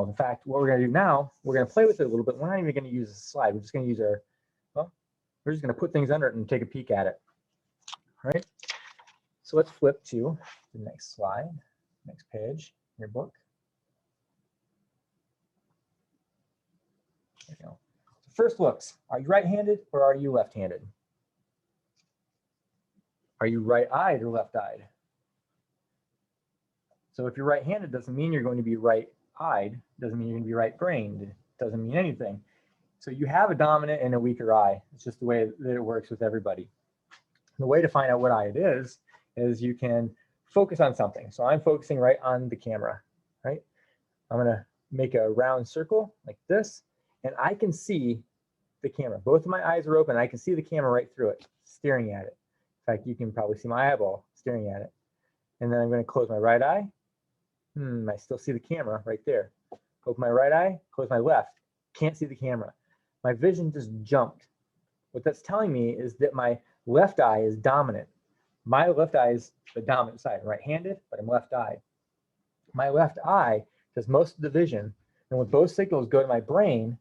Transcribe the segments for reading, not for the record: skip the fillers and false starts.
In fact, what we're going to do now, we're going to play with it a little bit. We're not even going to use a slide. We're just going to use our, well, we're just going to put things under it and take a peek at it. All right. So let's flip to the next slide, next page in your book. There you go. So first looks, are you right-handed or are you left-handed? Are you right-eyed or left-eyed? So if you're right-handed, doesn't mean you're going to be right-eyed, doesn't mean you're going to be right-brained, doesn't mean anything. So you have a dominant and a weaker eye. It's just the way that it works with everybody. The way to find out what eye it is you can focus on something. So I'm focusing right on the camera, right? I'm going to make a round circle like this, and I can see the camera. Both of my eyes are open. I can see the camera right through it, staring at it. In fact, you can probably see my eyeball staring at it. And then I'm going to close my right eye. I still see the camera right there. Open my right eye, close my left. Can't see the camera. My vision just jumped. What that's telling me is that my left eye is dominant. My left eye is the dominant side. I'm right-handed, but I'm left-eyed. My left eye does most of the vision. And when both signals go to my brain,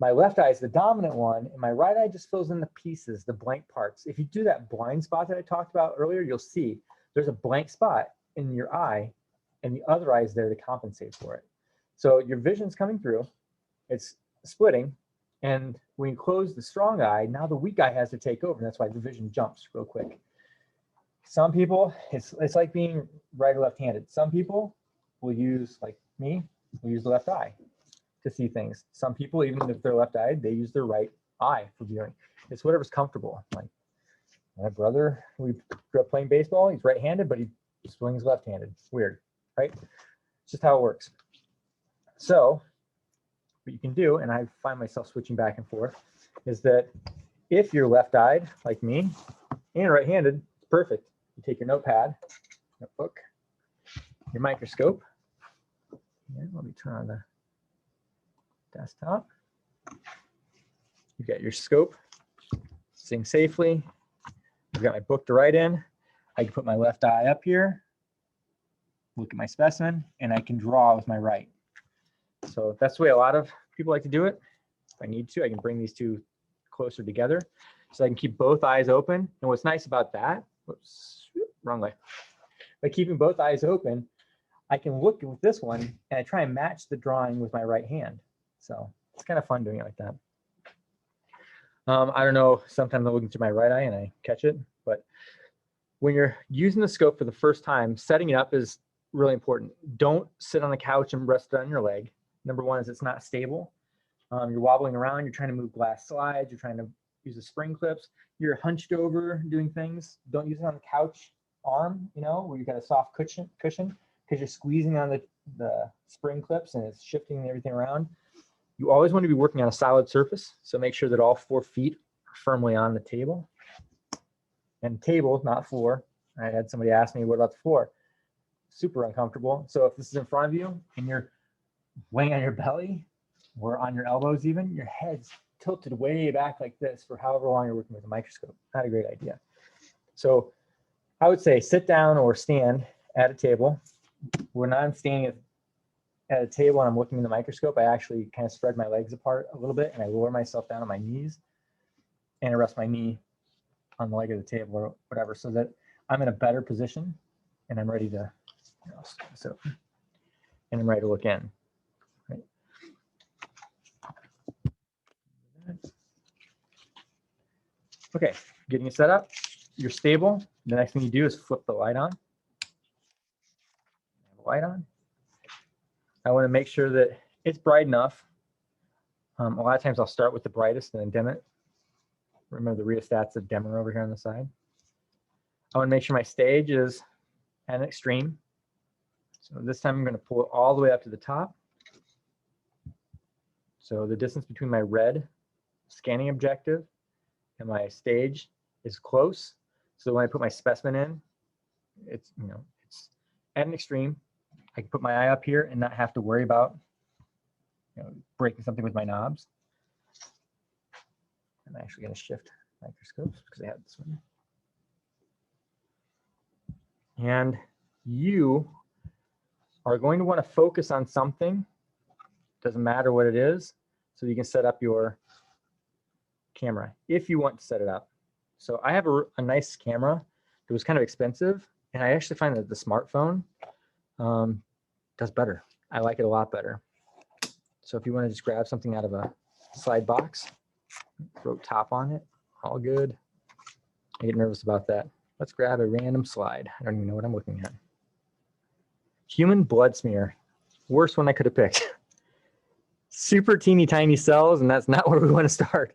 my left eye is the dominant one, and my right eye just fills in the pieces, the blank parts. If you do that blind spot that I talked about earlier, you'll see there's a blank spot in your eye, and the other eye is there to compensate for it. So your vision's coming through, it's splitting, and when you close the strong eye, now the weak eye has to take over, and that's why the vision jumps real quick. Some people, it's like being right or left-handed. Some people will use, like me, will use the left eye to see things. Some people, even if they're left-eyed, they use their right eye for viewing. It's whatever's comfortable. Like my brother, we grew up playing baseball. He's right-handed, but he swings left-handed. It's weird, right? It's just how it works. So what you can do, and I find myself switching back and forth, is that if you're left-eyed, like me, and right-handed, it's perfect. You take your notepad, notebook, your microscope. Yeah, let me turn on the desktop. You've got your scope, sitting safely. I've got my book to write in. I can put my left eye up here, look at my specimen, and I can draw with my right. So that's the way a lot of people like to do it. If I need to, I can bring these two closer together so I can keep both eyes open. And what's nice about that, whoops, wrong way. By keeping both eyes open, I can look with this one and I try and match the drawing with my right hand. So it's kind of fun doing it like that. I don't know, sometimes I'm looking through my right eye and I catch it, but when you're using the scope for the first time, setting it up is really important. Don't sit on the couch and rest it on your leg. Number one is it's not stable. You're wobbling around, you're trying to move glass slides, you're trying to use the spring clips, you're hunched over doing things. Don't use it on the couch arm, you know, where you've got a soft cushion because you're squeezing on the spring clips and it's shifting everything around. You always want to be working on a solid surface, so make sure that all 4 feet are firmly on the table. And table, not floor. I had somebody ask me, what about the floor? Super uncomfortable. So if this is in front of you and you're laying on your belly or on your elbows even, your head's tilted way back like this for however long you're working with a microscope. Not a great idea. So I would say sit down or stand at a table. When I'm standing at a table and I'm looking in the microscope, I actually kind of spread my legs apart a little bit and I lower myself down on my knees and I rest my knee on the leg of the table or whatever, so that I'm in a better position and I'm ready to, and I'm ready to look in. Right. Okay, getting it set up. You're stable. The next thing you do is flip the light on. Light on. I want to make sure that it's bright enough. A lot of times I'll start with the brightest and then dim it. Remember the rheostat's a dimmer over here on the side. I want to make sure my stage is at an extreme. So this time I'm going to pull it all the way up to the top. So the distance between my red scanning objective and my stage is close. So when I put my specimen in, it's at an extreme. I can put my eye up here and not have to worry about breaking something with my knobs. I'm actually going to shift microscopes because I have this one. And you are going to want to focus on something Doesn't matter what it is. So you can set up your camera if you want to set it up. So I have a nice camera that was kind of expensive, and I actually find that the smartphone does better. I like it a lot better. So if you want to just grab something out of a slide box, throw top on it, all good. I get nervous about that. Let's grab a random slide. I don't even know what I'm looking at. Human blood smear. Worst one I could have picked. Super teeny tiny cells, and that's not where we want to start.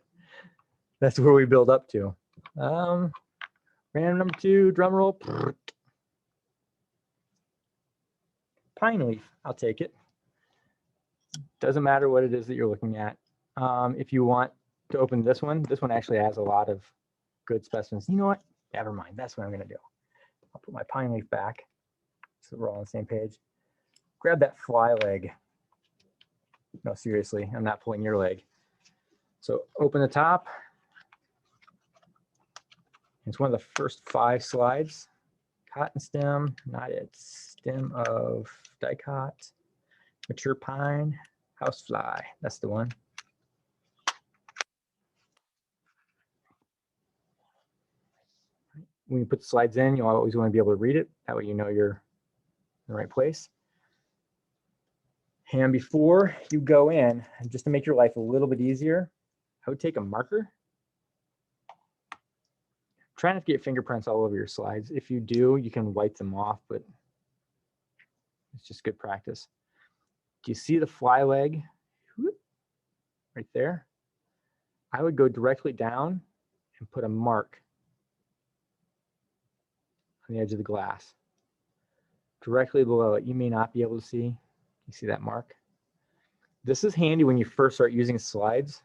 That's where we build up to. Random number 2, drum roll. Pine leaf, I'll take it. Doesn't matter what it is that you're looking at. If you want to open this one actually has a lot of good specimens. You know what? Never mind. That's what I'm going to do. I'll put my pine leaf back so we're all on the same page. Grab that fly leg. No, seriously, I'm not pulling your leg. So open the top. It's one of the first 5 slides. Cotton stem, not it. Stem of dicot, mature pine, housefly. That's the one. When you put the slides in, you'll always want to be able to read it. That way you know you're in the right place. And before you go in, just to make your life a little bit easier, I would take a marker. Try not to get fingerprints all over your slides. If you do, you can wipe them off, but it's just good practice. Do you see the fly leg right there? I would go directly down and put a mark on the edge of the glass. Directly below it, you may not be able to see. You see that mark? This is handy when you first start using slides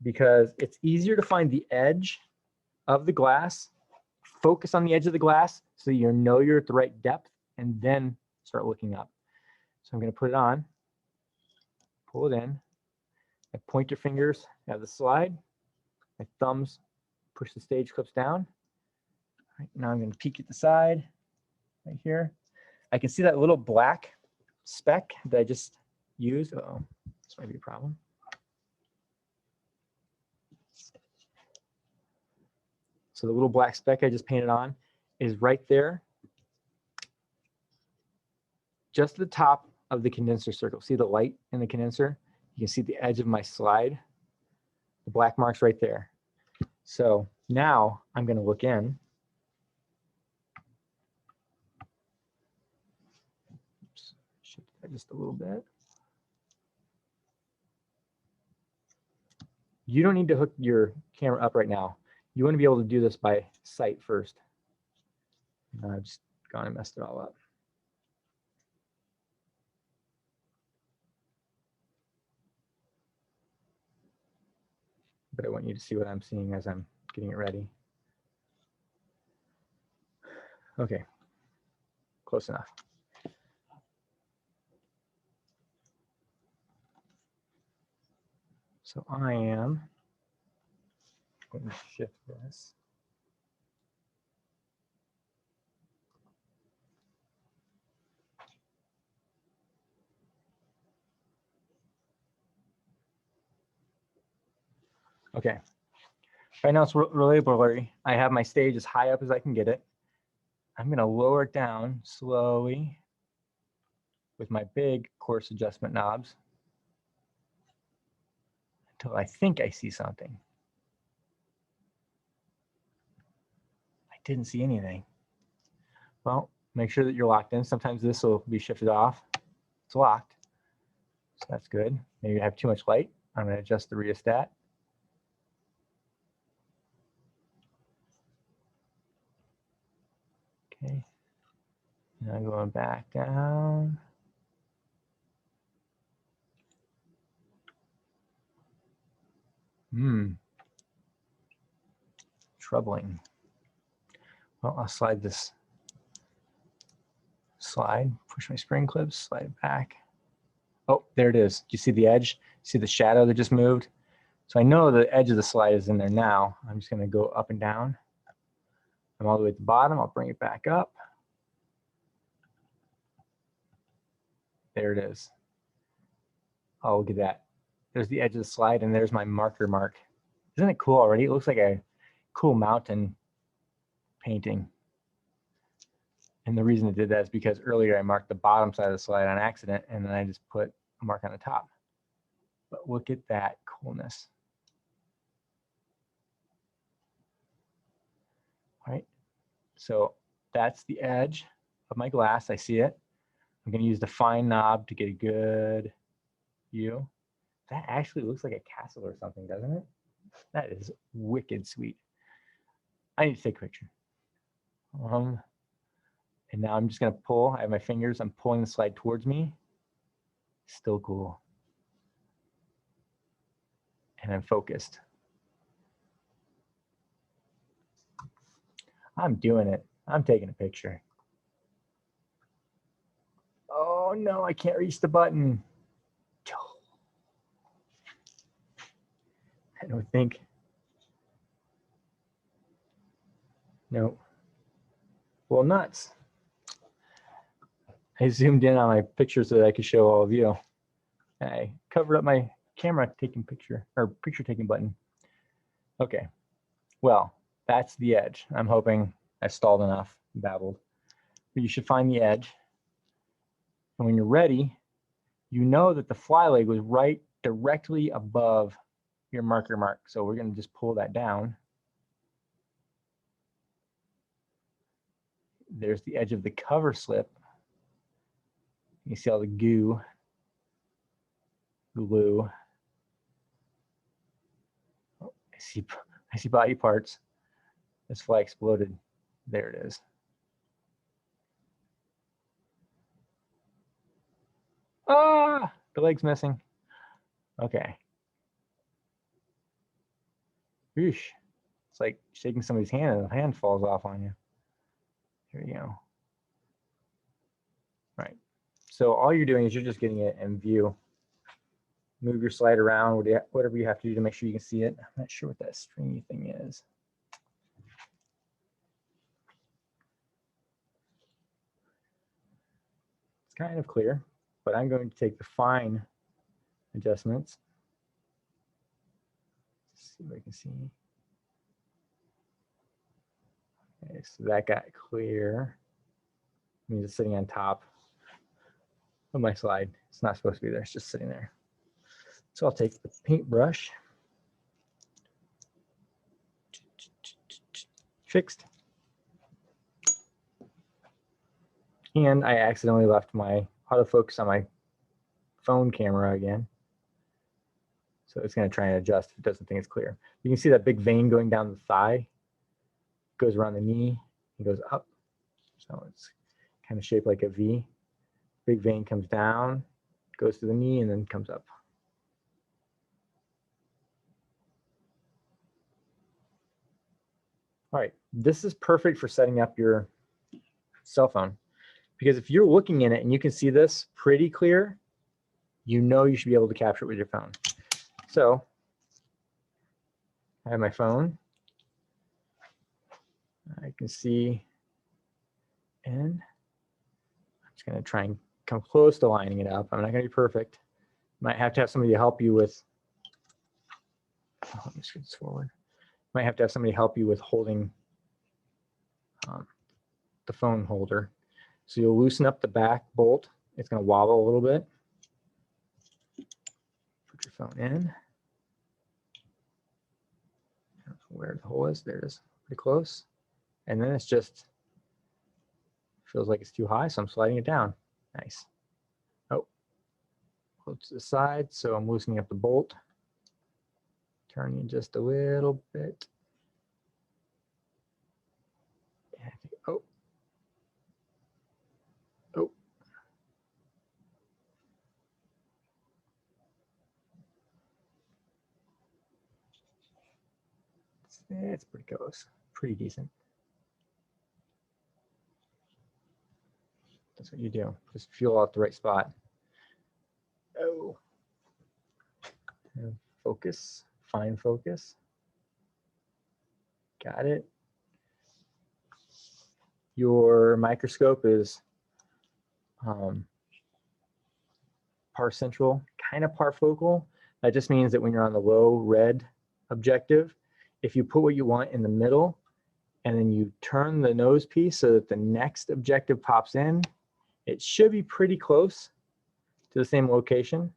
because it's easier to find the edge of the glass, focus on the edge of the glass so you know you're at the right depth, and then start looking up. So I'm going to put it on, pull it in, I point your fingers at the slide, my thumbs push the stage clips down. All right, now I'm going to peek at the side right here. I can see that little black speck that I just used. Uh-oh, this might be a problem. So the little black speck I just painted on is right there, just at the top of the condenser circle. See the light in the condenser? You can see the edge of my slide. The black mark's right there. So now I'm going to look in. Oops, shift that just a little bit. You don't need to hook your camera up right now. You want to be able to do this by sight first. I've just gone and messed it all up. But I want you to see what I'm seeing as I'm getting it ready. Okay, close enough. So I am going to shift this. Okay, right now it's really blurry. I have my stage as high up as I can get it. I'm going to lower it down slowly with my big coarse adjustment knobs until I think I see something. I didn't see anything. Well, make sure that you're locked in. Sometimes this will be shifted off. It's locked, so that's good. Maybe I have too much light. I'm going to adjust the rheostat. Okay, now going back down. Troubling. Well, I'll slide this slide, push my spring clips, slide it back. Oh, there it is. Do you see the edge? See the shadow that just moved? So I know the edge of the slide is in there now. I'm just going to go up and down. I'm all the way at the bottom. I'll bring it back up. There it is. Oh, look at that. There's the edge of the slide, and there's my marker mark. Isn't it cool already? It looks like a cool mountain painting. And the reason it did that is because earlier I marked the bottom side of the slide on accident, and then I just put a mark on the top. But look at that coolness. All right, so that's the edge of my glass. I see it. I'm going to use the fine knob to get a good view. That actually looks like a castle or something, doesn't it? That is wicked sweet. I need to take a picture. And now I'm just going to pull. I have my fingers. I'm pulling the slide towards me. Still cool. And I'm focused. I'm doing it. I'm taking a picture. Oh no, I can't reach the button. I don't think. No. Well, nuts. I zoomed in on my picture so that I could show all of you. I covered up my camera taking picture or picture taking button. Okay. Well, that's the edge. I'm hoping I stalled enough, babbled. But you should find the edge. And when you're ready, you know that the fly leg was right directly above your marker mark. So we're going to just pull that down. There's the edge of the cover slip. You see all the glue. Oh, I see body parts. This fly exploded. There it is. Ah, the leg's missing. Okay. Whoosh. It's like shaking somebody's hand and the hand falls off on you. Here you go. Right. So all you're doing is you're just getting it in view. Move your slide around, whatever you have to do to make sure you can see it. I'm not sure what that stringy thing is. It's kind of clear, but I'm going to take the fine adjustments. Let's see what I can see. Okay, so that got clear. It means it's sitting on top of my slide. It's not supposed to be there, it's just sitting there. So I'll take the paintbrush. Fixed. And I accidentally left my autofocus on my phone camera again. So it's going to try and adjust if it doesn't think it's clear. You can see that big vein going down the thigh. It goes around the knee and goes up. So it's kind of shaped like a V. Big vein comes down, goes to the knee, and then comes up. All right, this is perfect for setting up your cell phone. Because if you're looking in it and you can see this pretty clear, you know you should be able to capture it with your phone. So I have my phone. I can see, and I'm just going to try and come close to lining it up. I'm not going to be perfect. Might have to have somebody to help you with. Oh, let me scoot this forward. Might have to have somebody help you with holding the phone holder. So you'll loosen up the back bolt. It's going to wobble a little bit. Put your phone in. I don't know where the hole is. There it is. Pretty close. And then it's just feels like it's too high, so I'm sliding it down. Nice. Oh, close to the side. So I'm loosening up the bolt. Turning just a little bit. Oh. Oh. It's pretty close. Pretty decent. That's what you do. Just feel out the right spot. Oh. And focus. Fine focus. Got it. Your microscope is par central. kind of parfocal. That just means that when you're on the low red objective, if you put what you want in the middle and then you turn the nose piece so that the next objective pops in, it should be pretty close to the same location.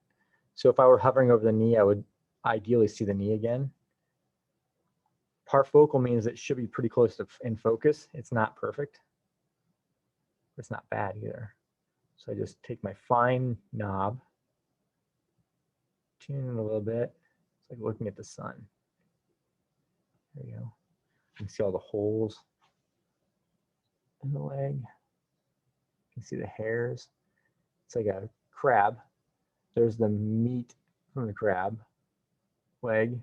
So if I were hovering over the knee, I would ideally see the knee again. Parfocal means it should be pretty close to in focus. It's not perfect. It's not bad either. So I just take my fine knob, tune it a little bit. It's like looking at the sun. There you go. You can see all the holes in the leg. You can see the hairs. It's like a crab. There's the meat from the crab leg.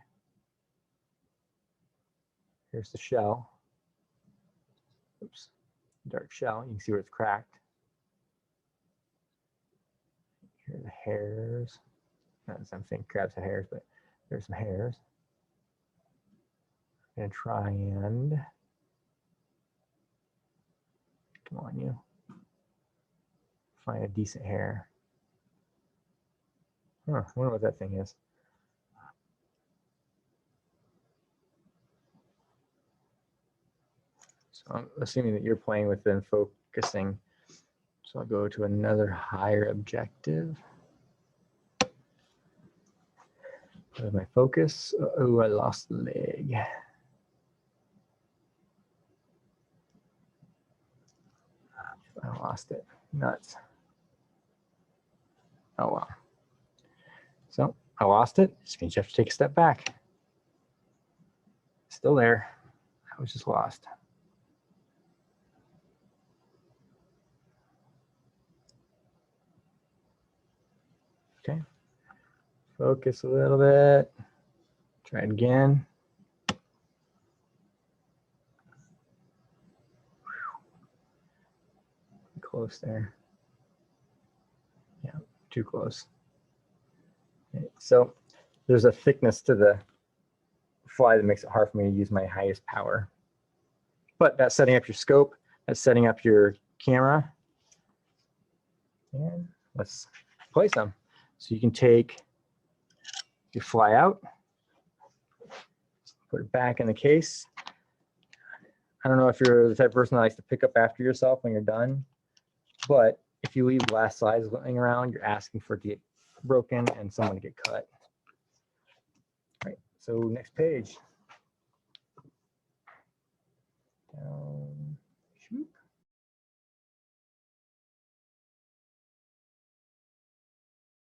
Here's the shell. Oops, dark shell. You can see where it's cracked. Here are the hairs. Not I'm saying crabs have hairs, but there's some hairs. I'm gonna try and come on, you find a decent hair. Huh, I wonder what that thing is. So I'm assuming that you're playing with and focusing. So I'll go to another higher objective. With my focus. Oh, I lost the leg. I lost it. Nuts. Oh well. So I lost it. Just means you have to take a step back. Still there. I was just lost. Okay. Focus a little bit. Try it again. Close there. Yeah, too close. Okay. So there's a thickness to the fly that makes it hard for me to use my highest power. But that's setting up your scope. That's setting up your camera. And let's play some. So you can take your fly out, put it back in the case. I don't know if you're the type of person that likes to pick up after yourself when you're done, but if you leave glass slides laying around, you're asking for it to get broken and someone to get cut. All right, so next page. Down.